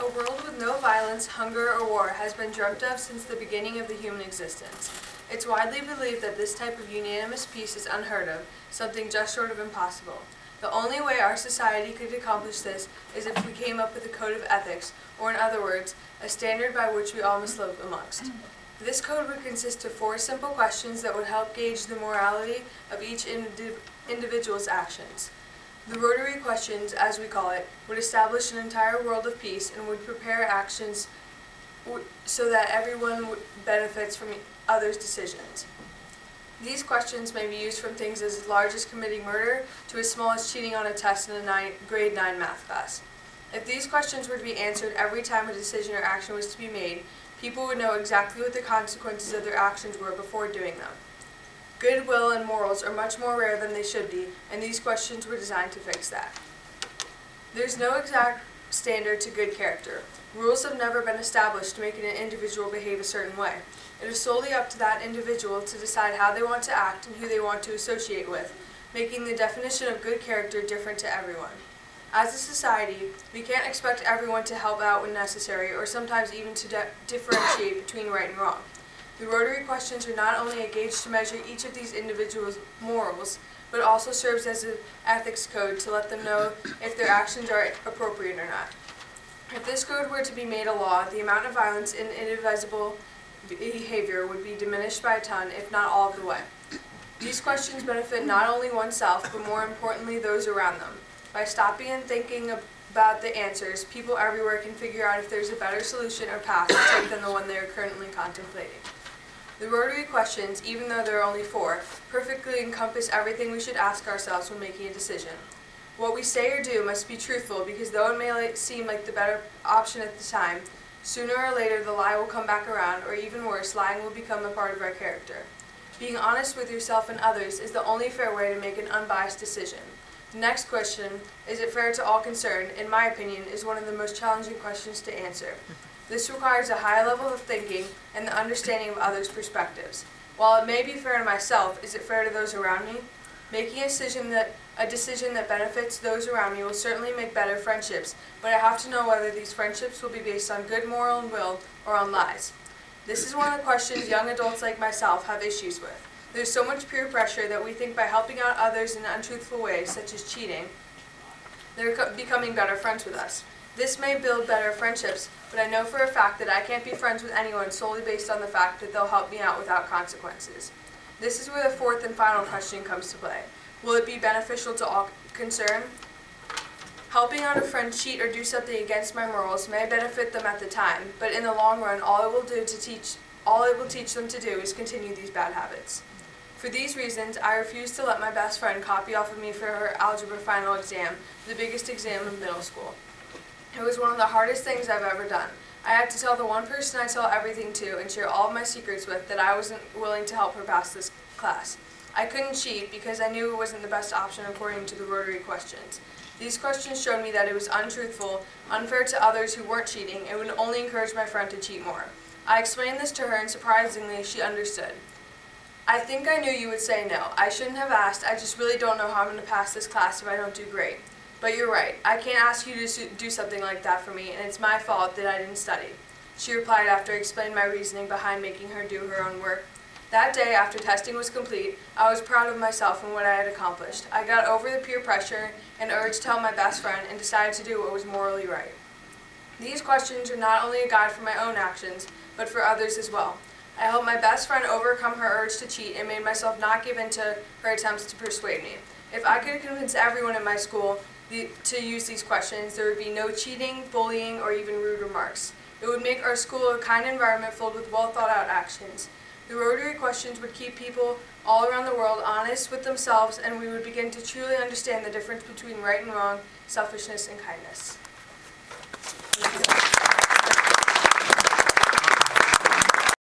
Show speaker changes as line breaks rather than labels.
A world with no violence, hunger, or war has been dreamt of since the beginning of the human existence. It's widely believed that this type of unanimous peace is unheard of, something just short of impossible. The only way our society could accomplish this is if we came up with a code of ethics, or in other words, a standard by which we all must live amongst. This code would consist of 4 simple questions that would help gauge the morality of each individual's actions. The Rotary questions, as we call it, would establish an entire world of peace and would prepare actions so that everyone benefits from others' decisions. These questions may be used from things as large as committing murder to as small as cheating on a test in a grade 9 math class. If these questions were to be answered every time a decision or action was to be made, people would know exactly what the consequences of their actions were before doing them. Goodwill and morals are much more rare than they should be, and these questions were designed to fix that. There's no exact standard to good character. Rules have never been established to make an individual behave a certain way. It is solely up to that individual to decide how they want to act and who they want to associate with, making the definition of good character different to everyone. As a society, we can't expect everyone to help out when necessary, or sometimes even to differentiate between right and wrong. The Rotary questions are not only a gauge to measure each of these individuals' morals, but also serves as an ethics code to let them know if their actions are appropriate or not. If this code were to be made a law, the amount of violence and inadvisable behavior would be diminished by a ton, if not all of the way. These questions benefit not only oneself, but more importantly those around them. By stopping and thinking about the answers, people everywhere can figure out if there's a better solution or path to take than the one they are currently contemplating. The Rotary questions, even though there are only 4, perfectly encompass everything we should ask ourselves when making a decision. What we say or do must be truthful, because though it may seem like the better option at the time, sooner or later the lie will come back around, or even worse, lying will become a part of our character. Being honest with yourself and others is the only fair way to make an unbiased decision. The next question, is it fair to all concerned, in my opinion, is one of the most challenging questions to answer. This requires a high level of thinking and the understanding of others' perspectives. While it may be fair to myself, is it fair to those around me? Making a decision that benefits those around me will certainly make better friendships, but I have to know whether these friendships will be based on good moral and will or on lies. This is one of the questions young adults like myself have issues with. There's so much peer pressure that we think by helping out others in untruthful ways, such as cheating, they're becoming better friends with us. This may build better friendships, but I know for a fact that I can't be friends with anyone solely based on the fact that they'll help me out without consequences. This is where the 4th and final question comes to play. Will it be beneficial to all concerned? Helping out a friend cheat or do something against my morals may benefit them at the time, but in the long run, all it will teach them to do is continue these bad habits. For these reasons, I refuse to let my best friend copy off of me for her algebra final exam, the biggest exam in middle school. It was one of the hardest things I've ever done. I had to tell the one person I tell everything to and share all of my secrets with that I wasn't willing to help her pass this class. I couldn't cheat because I knew it wasn't the best option according to the Rotary questions. These questions showed me that it was untruthful, unfair to others who weren't cheating, and would only encourage my friend to cheat more. I explained this to her, and surprisingly, she understood. I think I knew you would say no. I shouldn't have asked. I just really don't know how I'm going to pass this class if I don't do great. But you're right. I can't ask you to do something like that for me, and it's my fault that I didn't study. She replied after I explained my reasoning behind making her do her own work. That day, after testing was complete, I was proud of myself and what I had accomplished. I got over the peer pressure and urge to tell my best friend and decided to do what was morally right. These questions are not only a guide for my own actions, but for others as well. I helped my best friend overcome her urge to cheat and made myself not give in to her attempts to persuade me. If I could convince everyone in my school to use these questions, there would be no cheating, bullying, or even rude remarks. It would make our school a kind environment filled with well-thought-out actions. The Rotary questions would keep people all around the world honest with themselves, and we would begin to truly understand the difference between right and wrong, selfishness and kindness. Thank you.